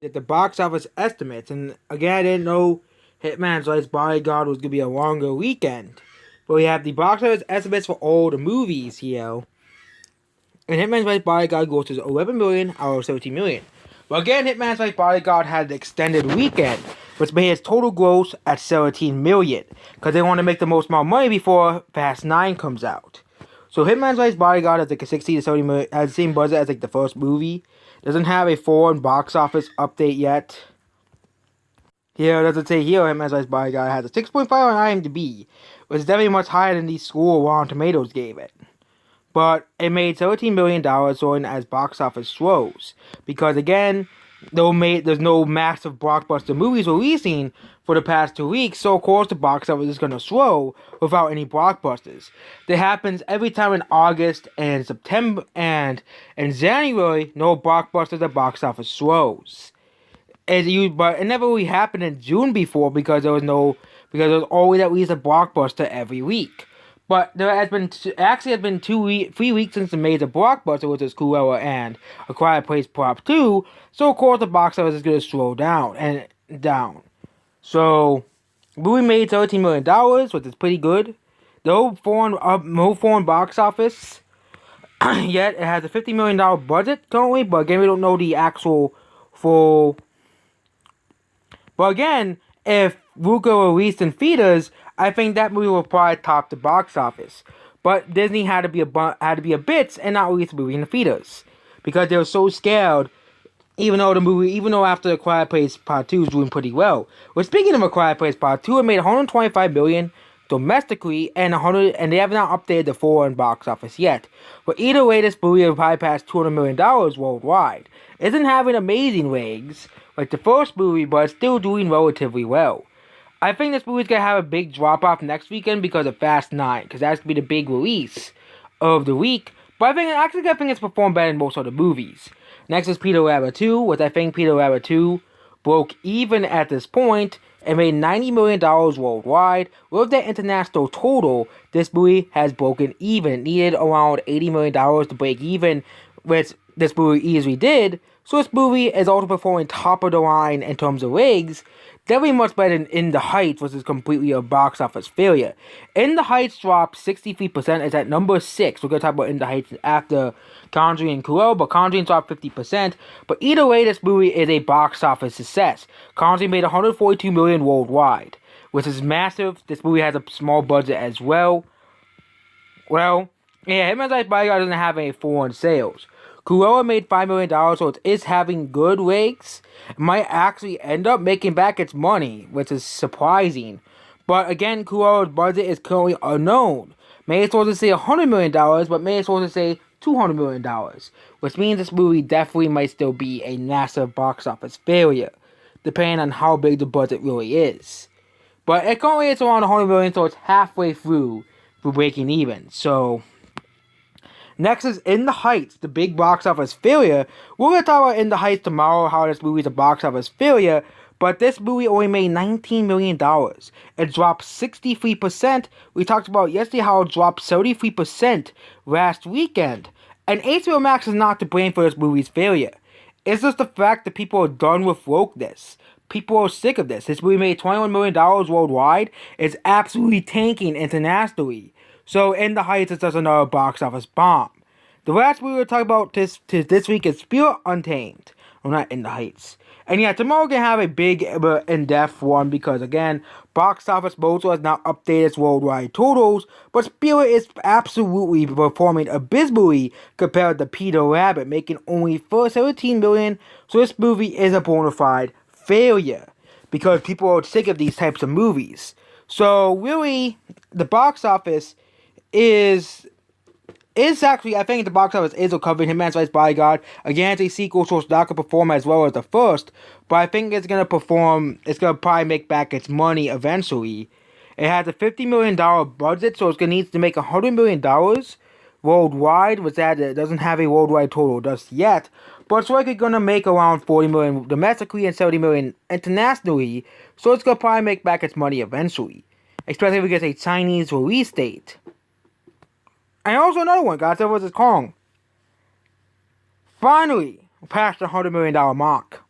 at the box office estimates, and again, I didn't know Hitman's Last Bodyguard was gonna be a longer weekend. But we have the box office estimates for all the movies here. And Hitman's Last Bodyguard goes to 11 million out of 17 million. But again, Hitman's Last Bodyguard had an extended weekend, which made its total gross at 17 million. Because they want to make the most amount of money before Fast 9 comes out. So Hitman's Last Bodyguard has like a 60 to 70 million, has the same budget as like the first movie. Doesn't have a foreign box office update yet. Here, doesn't say here, Hitman's Last Bodyguard has a 6.5 on IMDb, which is definitely much higher than the score Rotten Tomatoes gave it. But it made $17 million showing as box office shows. Because again, there's no massive blockbuster movies releasing for the past 2 weeks, so of course the box office is going to slow without any blockbusters. That happens every time in August and September and in January, no blockbusters, the box office slows. But it never really happened in June before because there was always at least a blockbuster every week. But there has been 3 weeks since the major blockbuster, which is Cruella and A Quiet Place Part 2. So of course the box office is going to slow down and down. So the movie made $13 million, which is pretty good. No foreign box office. Yet it has a $50 million budget currently, but again we don't know the actual full. But again, if Luca released in theaters, I think that movie will probably top the box office. But Disney had to be a bit and not release the movie in the theaters because they were so scared. Even though after A Quiet Place Part 2 is doing pretty well. Well, speaking of A Quiet Place Part 2, it made 125 million domestically and they have not updated the foreign box office yet. But either way, this movie will probably pass $200 million worldwide. It isn't having amazing legs like the first movie, but it's still doing relatively well. I think this movie's gonna have a big drop off next weekend because of Fast 9, because that's gonna be the big release of the week. But I think it's performed better than most other movies. Next is Peter Rabbit 2, which I think Peter Rabbit 2 broke even at this point and made $90 million worldwide. With that international total, this movie has broken even. It needed around $80 million to break even, which this movie easily did. So this movie is also performing top of the line in terms of legs. Definitely much better than In the Heights, which is completely a box office failure. In the Heights dropped 63%. It's at number 6. We're going to talk about In the Heights after Conjuring and Cruella, but Conjuring dropped 50%. But either way, this movie is a box office success. Conjuring made $142 million worldwide, which is massive. This movie has a small budget as well. Well, yeah, Hitman's Last Bodyguard doesn't have any foreign sales. Cruella made $5 million, so it is having good legs. It might actually end up making back its money, which is surprising. But again, Cruella's budget is currently unknown. May it's supposed to say $100 million, but May it's supposed to say $200 million. Which means this movie definitely might still be a massive box office failure, depending on how big the budget really is. But it currently is around $100 million, so it's halfway through breaking even. So next is In the Heights, the big box office failure. We're going to talk about In the Heights tomorrow, how this movie is a box office failure. But this movie only made $19 million. It dropped 63%. We talked about yesterday how it dropped 73% last weekend. And HBO Max is not to blame for this movie's failure. It's just the fact that people are done with wokeness. People are sick of this. This movie made $21 million worldwide. It's absolutely tanking internationally. So In the Heights is just another box office bomb. The last movie we're talking about this week is Spirit Untamed. Well, not In the Heights. And yeah, tomorrow we're going to have a big in-depth one because again, box office Mojo has not updated its worldwide totals, but Spirit is absolutely performing abysmally compared to Peter Rabbit, making only $17 million. So this movie is a bona fide failure because people are sick of these types of movies. So really, the box office is actually, I think the box office is recovering. Hitman's Last Bodyguard, again, it's a sequel, so it's not going to perform as well as the first, but I think it's going to probably make back its money eventually. It has a $50 million budget, so it's going to need to make $100 million worldwide, which it doesn't have a worldwide total just yet, but it's likely going to make around $40 million domestically and $70 million internationally, so it's going to probably make back its money eventually, especially if it gets a Chinese release date. And also another one, Godzilla vs. Kong. Finally, past the $100 million mark.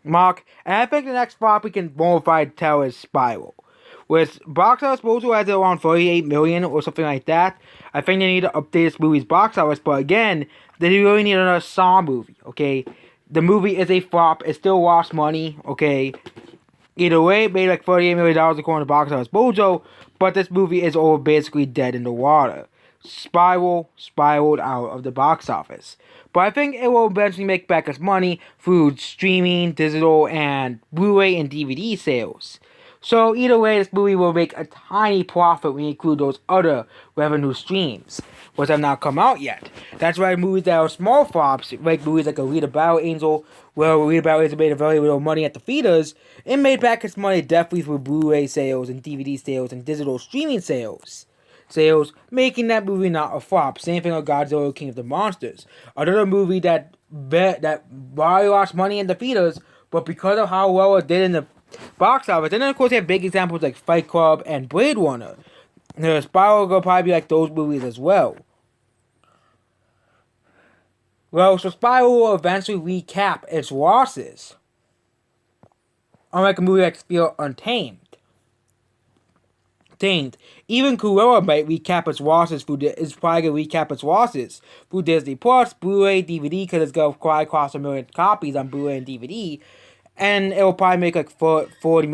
mark, and I think the next flop we can bonafide tell is Spiral. With box office proposal has it around 38 million or something like that. I think they need to update this movie's box office, but again, they really need another Saw movie, okay? The movie is a flop, it still lost money, okay? Either way, it made like $38 million according to box office mojo, but this movie is all basically dead in the water. Spiraled out of the box office. But I think it will eventually make back its money through streaming, digital, and Blu-ray and DVD sales. So either way, this movie will make a tiny profit when you include those other revenue streams, which have not come out yet. That's why movies that are small flops, like movies like Alita Battle Angel, where Alita Battle Angel made a very little money at the theaters, it made back its money definitely through Blu-ray sales and DVD sales and digital streaming sales, making that movie not a flop. Same thing with Godzilla King of the Monsters. Another movie that really lost money in the theaters, but because of how well it did in the box office. And then of course you have big examples like Fight Club and Blade Runner. Spiral will probably be like those movies as well. Well, so Spiral will eventually recap its losses. Unlike a movie like Spirit Untamed. Even Cruella might recap its losses it's probably gonna recap its losses through Disney Plus, Blu-ray, DVD, because it's gonna fly across 1 million copies on Blu-ray and DVD, and it will probably make like $20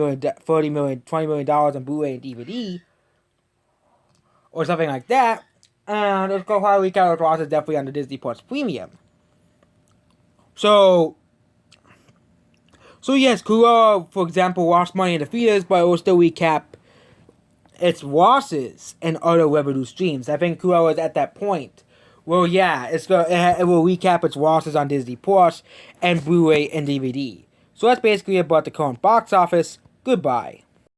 million on Blu-ray and DVD, or something like that. And it's gonna probably recap its losses definitely on the Disney Plus Premium. So yes, Cruella, for example, lost money in the theaters, but it will still recap its losses and other revenue streams. I think Cruella is at that point. Well, yeah, it will recap its losses on Disney Plus and Blu-ray and DVD. So that's basically about the current box office. Goodbye.